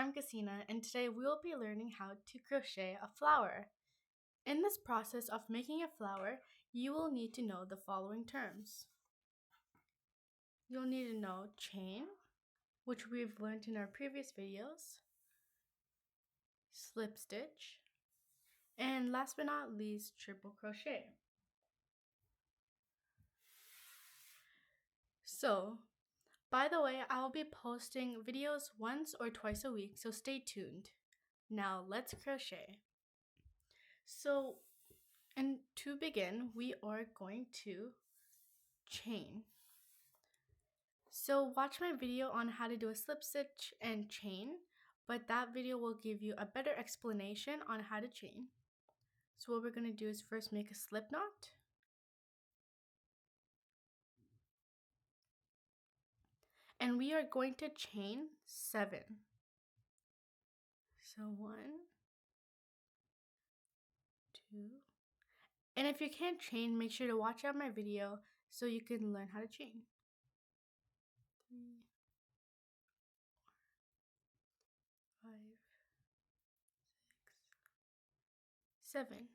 I'm Casina, and today we will be learning how to crochet a flower. In this process of making a flower, you will need to know the following terms. You'll need to know chain, which we've learned in our previous videos, slip stitch, and last but not least, triple crochet. So, by the way, I will be posting videos once or twice a week, so stay tuned. Now let's crochet. So, and to begin, we are going to chain. So watch my video on how to do a slip stitch and chain, but that video will give you a better explanation on how to chain. So what we're going to do is first make a slip knot. And we are going to chain 7. So 1, 2, and if you can't chain, make sure to watch out my video so you can learn how to chain. 3, 4, 5, 6, 7.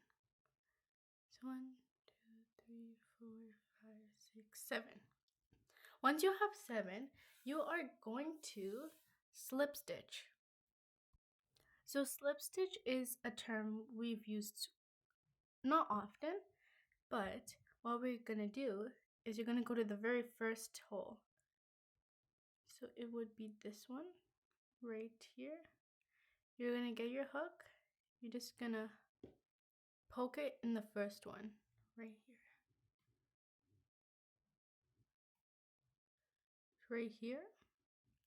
So 1, 2, 3, 4, 5, 6, 7. Once you have 7, you are going to slip stitch. So slip stitch is a term we've used not often, but what we're going to do is you're going to go to the very first hole. So it would be this one right here. You're going to get your hook. You're just going to poke it in the first one right here. Right here.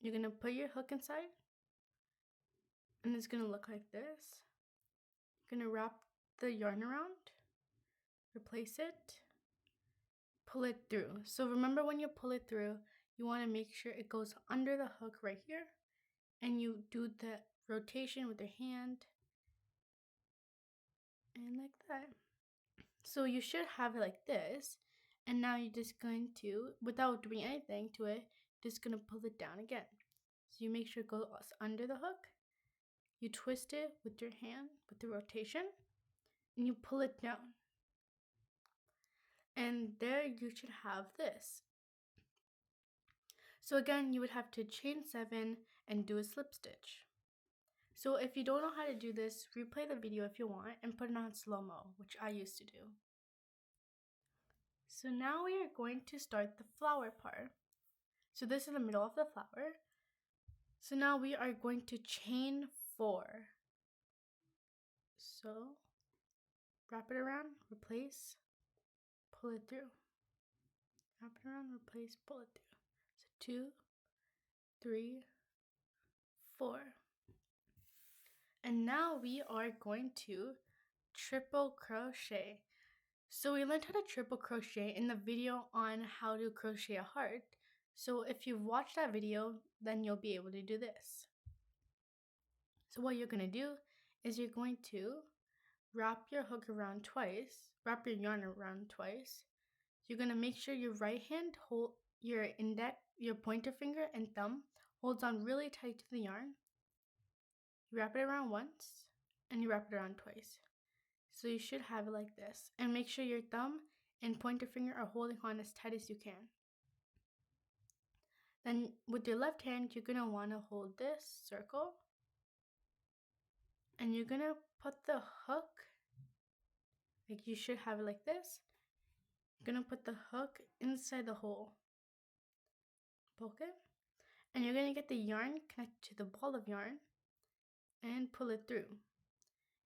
You're going to put your hook inside. And it's going to look like this. You're going to wrap the yarn around, replace it, pull it through. So remember, when you pull it through, you want to make sure it goes under the hook right here, and you do the rotation with your hand and like that. So you should have it like this, and now you're just going to, without doing anything to it, just going to pull it down again. So you make sure it goes under the hook. You twist it with your hand with the rotation, and you pull it down. And there you should have this. So again, you would have to chain 7 and do a slip stitch. So if you don't know how to do this, replay the video if you want and put it on slow-mo, which I used to do. So now we are going to start the flower part. So this is the middle of the flower. So now we are going to chain 4. So wrap it around, replace, pull it through. Wrap it around, replace, pull it through. So 2, 3, 4. And now we are going to triple crochet. So we learned how to triple crochet in the video on how to crochet a heart. So if you've watched that video, then you'll be able to do this. So what you're going to do is you're going to wrap your hook around twice, wrap your yarn around twice. You're going to make sure your right hand hold your index, your pointer finger and thumb holds on really tight to the yarn. You wrap it around once and you wrap it around twice. So you should have it like this. And make sure your thumb and pointer finger are holding on as tight as you can. Then with your left hand, you're going to want to hold this circle. And you're going to put the hook, like you should have it like this. You're going to put the hook inside the hole. Poke it. And you're going to get the yarn connected to the ball of yarn and pull it through.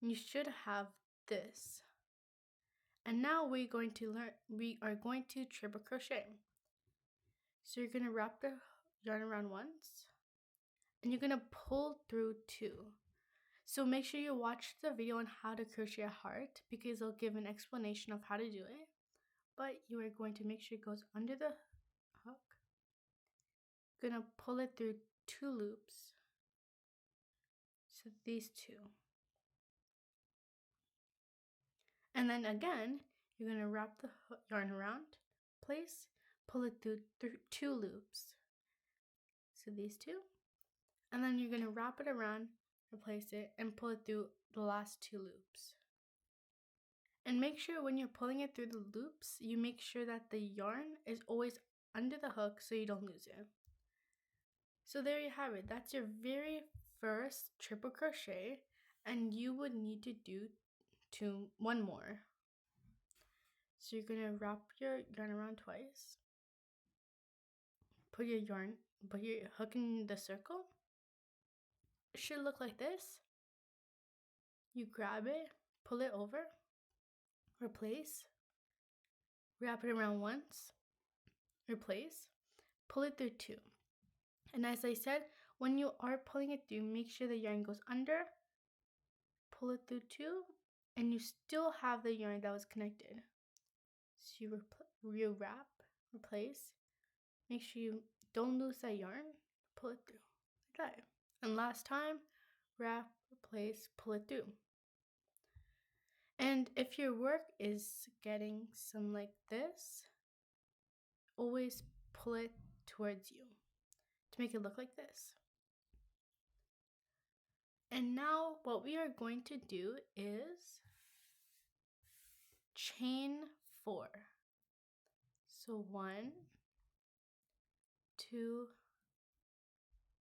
And you should have this. And now we are going to triple crochet. So you're going to wrap the yarn around once and you're going to pull through 2. So make sure you watch the video on how to crochet a heart because it'll give an explanation of how to do it. But you are going to make sure it goes under the hook. You're going to pull it through 2 loops. So these 2. And then again, you're going to wrap the yarn around, place, pull it through 2 loops. So these 2. And then you're going to wrap it around, replace it, and pull it through the last 2 loops. And make sure when you're pulling it through the loops, you make sure that the yarn is always under the hook so you don't lose it. So there you have it. That's your very first triple crochet, and you would need to do one more. So you're gonna wrap your yarn around twice. Put your hook in the circle. It should look like this. You grab it, pull it over, replace, wrap it around once, replace, pull it through 2. And as I said, when you are pulling it through, make sure the yarn goes under, pull it through 2, and you still have the yarn that was connected. So you wrap, replace, make sure you don't lose that yarn, pull it through, like that. And last time, wrap, replace, pull it through. And if your work is getting some like this, always pull it towards you to make it look like this. And now what we are going to do is chain 4. So 1, 2,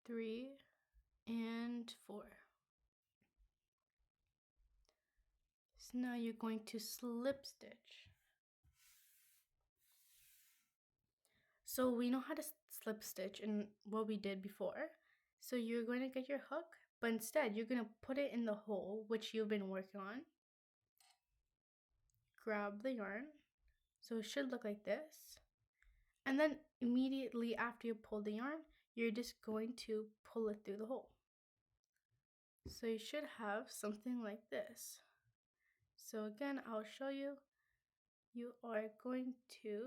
3, and 4. So now you're going to slip stitch. So we know how to slip stitch in what we did before. So you're going to get your hook, but instead you're going to put it in the hole which you've been working on. Grab the yarn. So it should look like this. And then immediately after you pull the yarn, you're just going to pull it through the hole. So you should have something like this. So again, I'll show you. You are going to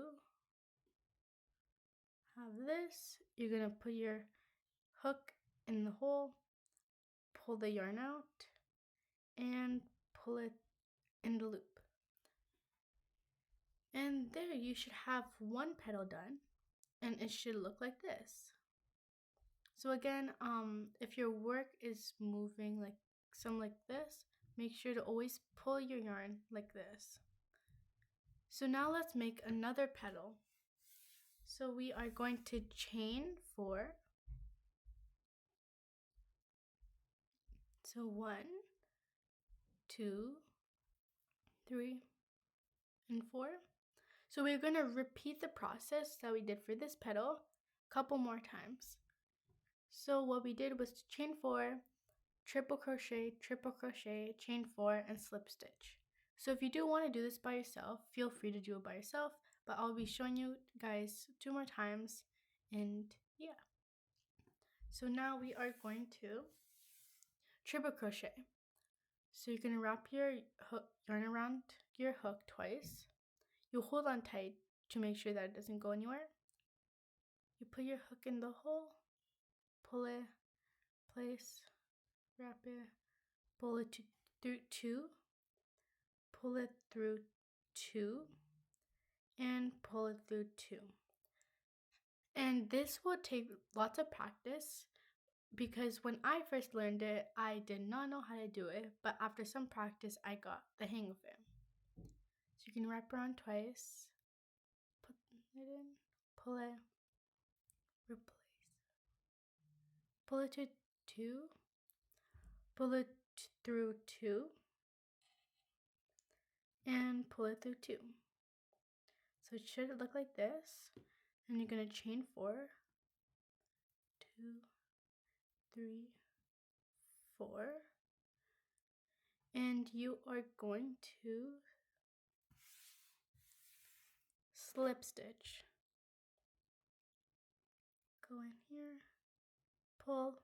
have this. You're going to put your hook in the hole, pull the yarn out, and pull it in the loop. And there you should have one petal done, and it should look like this. So again, if your work is moving like this, make sure to always pull your yarn like this. So now let's make another petal. So we are going to chain 4. So 1, 2, 3, and 4. So we're going to repeat the process that we did for this petal a couple more times. So what we did was to chain 4, triple crochet, chain 4, and slip stitch. So if you do want to do this by yourself, feel free to do it by yourself, but I'll be showing you guys 2 more times, and yeah. So now we are going to triple crochet. So you're going to wrap your yarn around your hook twice. You hold on tight to make sure that it doesn't go anywhere. You put your hook in the hole, pull it, place, wrap it, pull it through 2, pull it through 2, and pull it through 2. And this will take lots of practice, because when I first learned it, I did not know how to do it, but after some practice, I got the hang of it. So you can wrap around twice, put it in, pull it, replace, pull it to 2, pull it through 2, and pull it through 2. So it should look like this, and you're going to chain 4, 2, 3, 4, and you are going to slip stitch. Go in here, pull,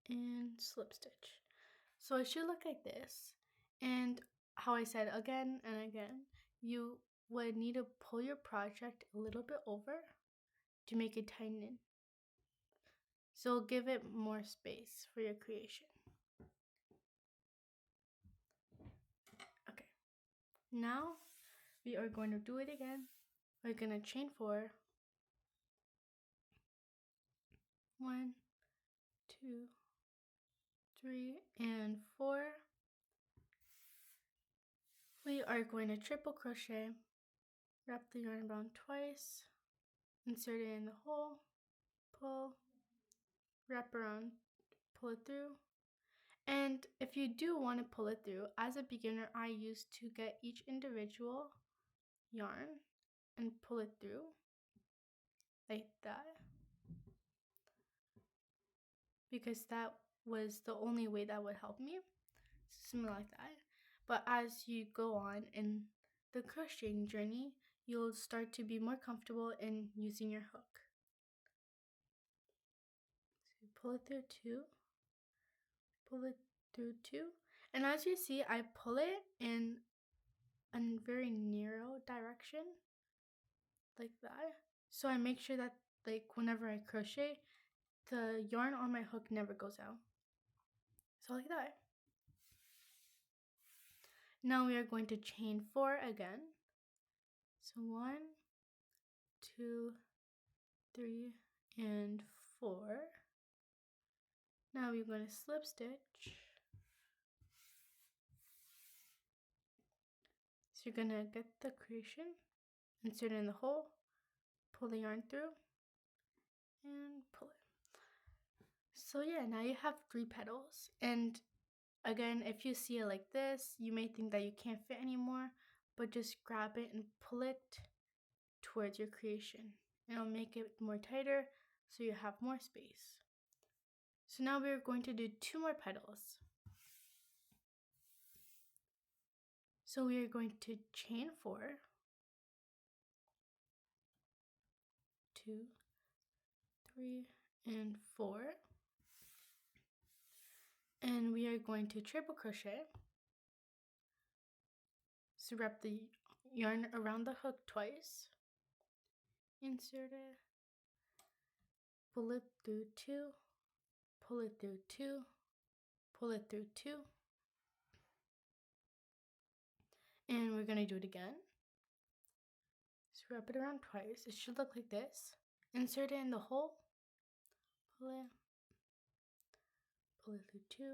and slip stitch. So it should look like this, and how I said again and again, you would need to pull your project a little bit over to make it tighten. So give it more space for your creation. Okay, now we are going to do it again. We're going to chain 4, 1, 2, 3, and 4. We are going to triple crochet, wrap the yarn around twice, insert it in the hole, pull, wrap around, pull it through. And if you do want to pull it through, as a beginner, I used to get each individual yarn and pull it through like that, because that was the only way that would help me, similar like that. But as you go on in the crocheting journey, you'll start to be more comfortable in using your hook. So pull it through 2, pull it through 2, and as you see, I pull it in a very narrow direction like that, so I make sure that like whenever I crochet, the yarn on my hook never goes out. So like that. Now we are going to chain 4 again. So 1, 2, 3, and 4. Now we're going to slip stitch. So you're going to get the creation, insert it in the hole, pull the yarn through, and pull it. So yeah, now you have 3 petals. And again, if you see it like this, you may think that you can't fit anymore, but just grab it and pull it towards your creation. It'll make it more tighter so you have more space. So now we're going to do 2 more petals. So we are going to chain 4, 2, 3, and 4. And we are going to triple crochet. So wrap the yarn around the hook twice. Insert it. Pull it through 2, pull it through 2, pull it through 2. And we're going to do it again. So wrap it around twice. It should look like this. Insert it in the hole. Pull it through 2,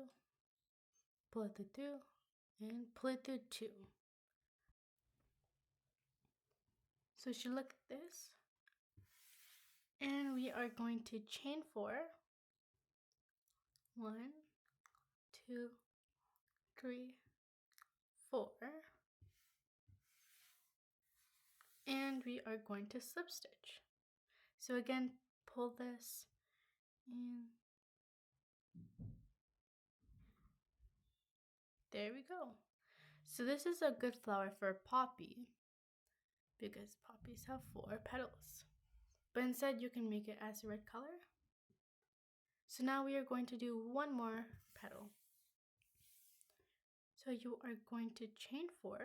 pull it through 2, and pull it through 2. So it should look like this. And we are going to chain 4. 1, 2, 3, 4. And we are going to slip stitch. So again, pull this and there we go. So this is a good flower for poppy because poppies have 4 petals. But instead you can make it as a red color. So now we are going to do 1 more petal. So you are going to chain 4.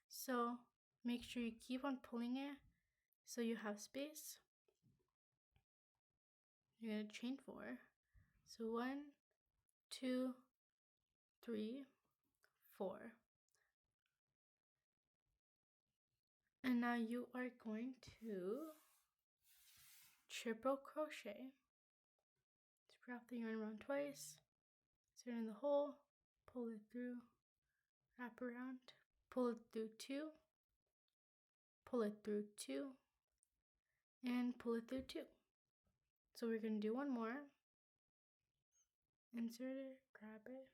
So make sure you keep on pulling it so you have space. You're going to chain 4. So 1, 2, 3, 4. And now you are going to triple crochet. Just wrap the yarn around twice, insert it in the hole, pull it through, wrap around, pull it through 2, pull it through 2, and pull it through 2. So we're going to do 1 more. Insert it, grab it,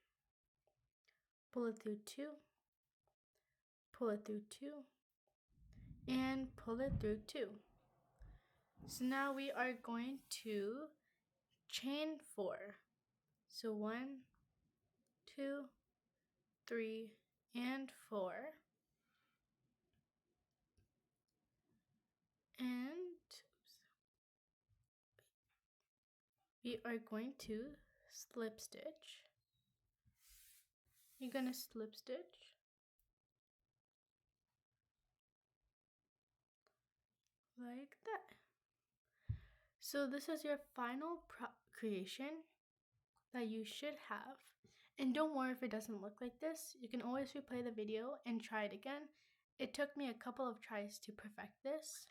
pull it through 2, pull it through 2, and pull it through 2. So now we are going to chain 4. So 1, 2, 3, and 4. And we are going to slip stitch. You're going to slip stitch like that. So this is your final creation that you should have. And don't worry if it doesn't look like this. You can always replay the video and try it again. It took me a couple of tries to perfect this.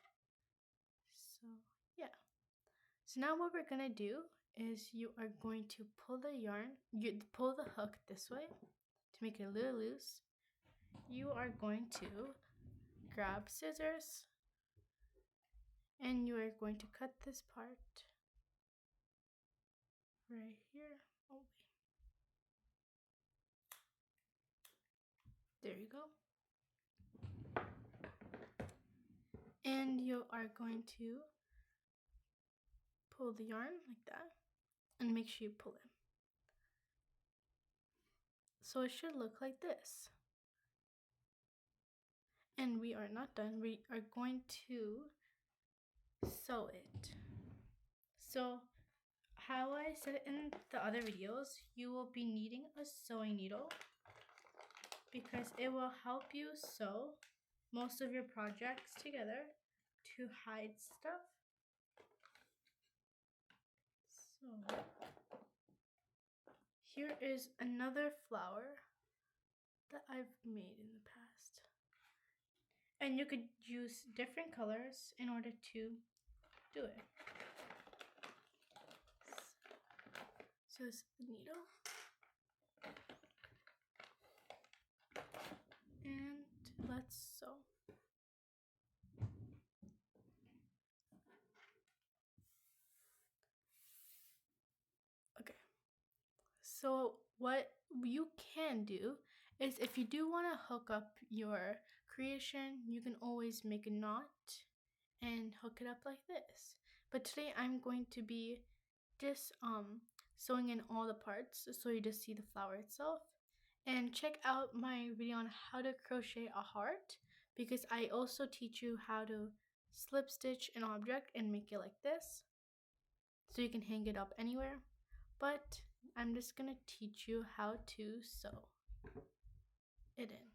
So yeah. So now what we're gonna do is you are going to pull the yarn, you pull the hook this way to make it a little loose. You are going to grab scissors and you are going to cut this part right here. Oh, there you go. And you are going to pull the yarn like that and make sure you pull it. So it should look like this. And we are not done. We are going to sew it. So how I said it in the other videos, you will be needing a sewing needle because it will help you sew most of your projects together to hide stuff. So here is another flower that I've made in the past. And you could use different colors in order to do it. So this is the needle. And let's sew. Okay. So what you can do is if you do want to hook up your creation, you can always make a knot and hook it up like this. But today I'm going to be just sewing in all the parts so you just see the flower itself. And check out my video on how to crochet a heart because I also teach you how to slip stitch an object and make it like this so you can hang it up anywhere. But I'm just gonna teach you how to sew it in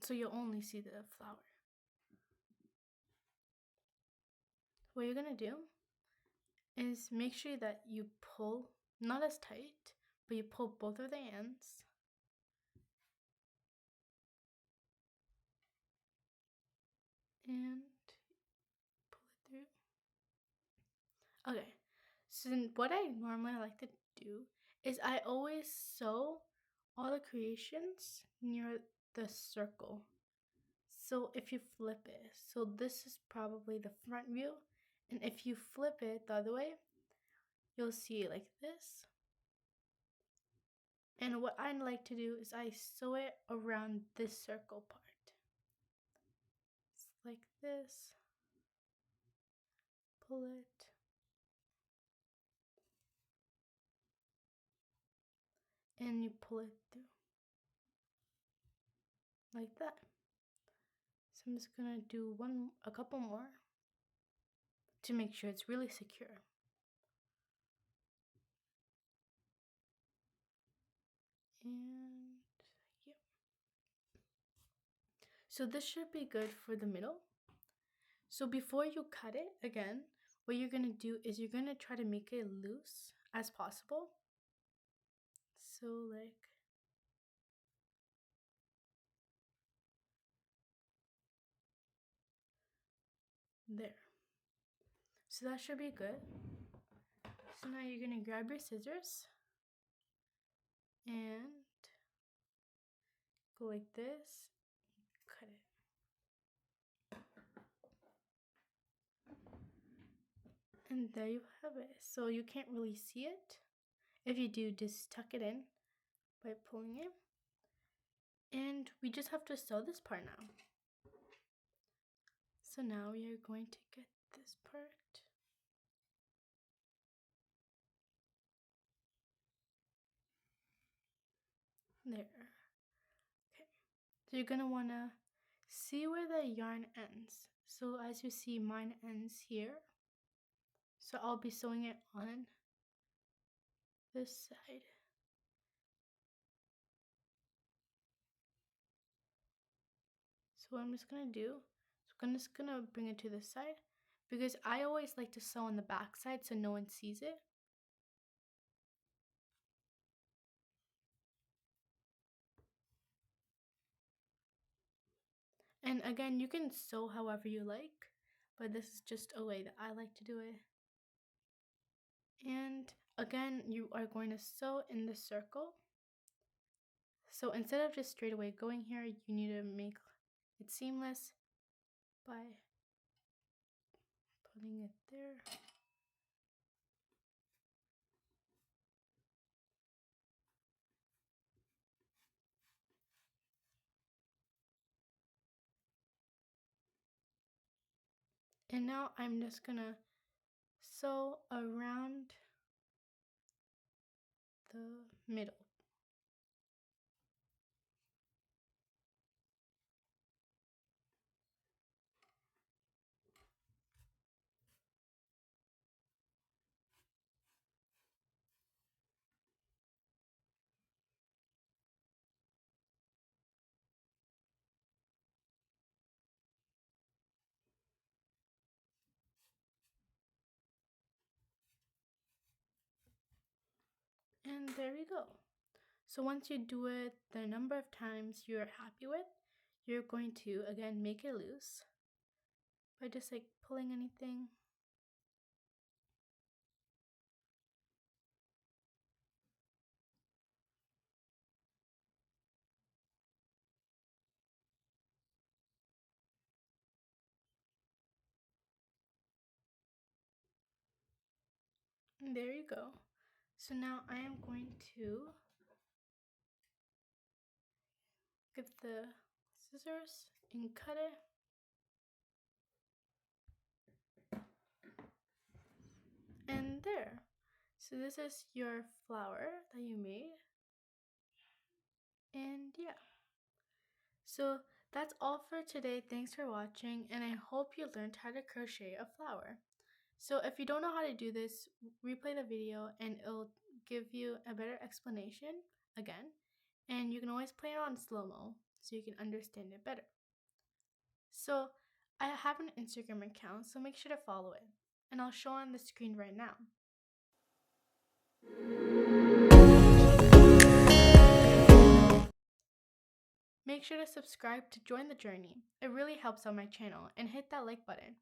so you'll only see the flower. What you're gonna do is make sure that you pull, not as tight, but you pull both of the ends. And pull it through. Okay, so what I normally like to do is I always sew all the creations near the circle. So if you flip it, so this is probably the front view, and if you flip it the other way, you'll see it like this. And what I like to do is I sew it around this circle part. It's like this. Pull it. And you pull it through. Like that. So I'm just gonna do a couple more to make sure it's really secure. And yeah. So this should be good for the middle. So before you cut it again, what you're gonna do is you're gonna try to make it loose as possible. So like there. So that should be good. So now you're gonna grab your scissors and go like this, cut it. And there you have it. So you can't really see it. If you do, just tuck it in by pulling it. And we just have to sew this part now. So now we are going to get this part. There. Okay. So you're gonna wanna see where the yarn ends. So as you see, mine ends here. So I'll be sewing it on this side. So what I'm just gonna do, I'm just gonna bring it to the side because I always like to sew on the back side so no one sees it. And again, you can sew however you like, but this is just a way that I like to do it. And again, you are going to sew in the circle. So instead of just straight away going here, you need to make it seamless by putting it there. And now I'm just gonna sew around the middle. And there we go. So once you do it the number of times you're happy with, you're going to again make it loose by just like pulling anything. And there you go. So now I am going to get the scissors and cut it. And there. So this is your flower that you made. And yeah. So that's all for today. Thanks for watching, and I hope you learned how to crochet a flower. So if you don't know how to do this, replay the video and it'll give you a better explanation again. And you can always play it on slow-mo so you can understand it better. So I have an Instagram account, so make sure to follow it. And I'll show on the screen right now. Make sure to subscribe to join the journey. It really helps on my channel, and hit that like button.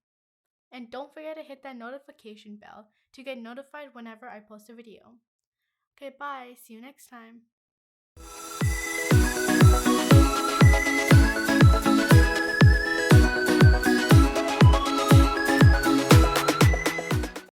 And don't forget to hit that notification bell to get notified whenever I post a video. Okay, bye. See you next time.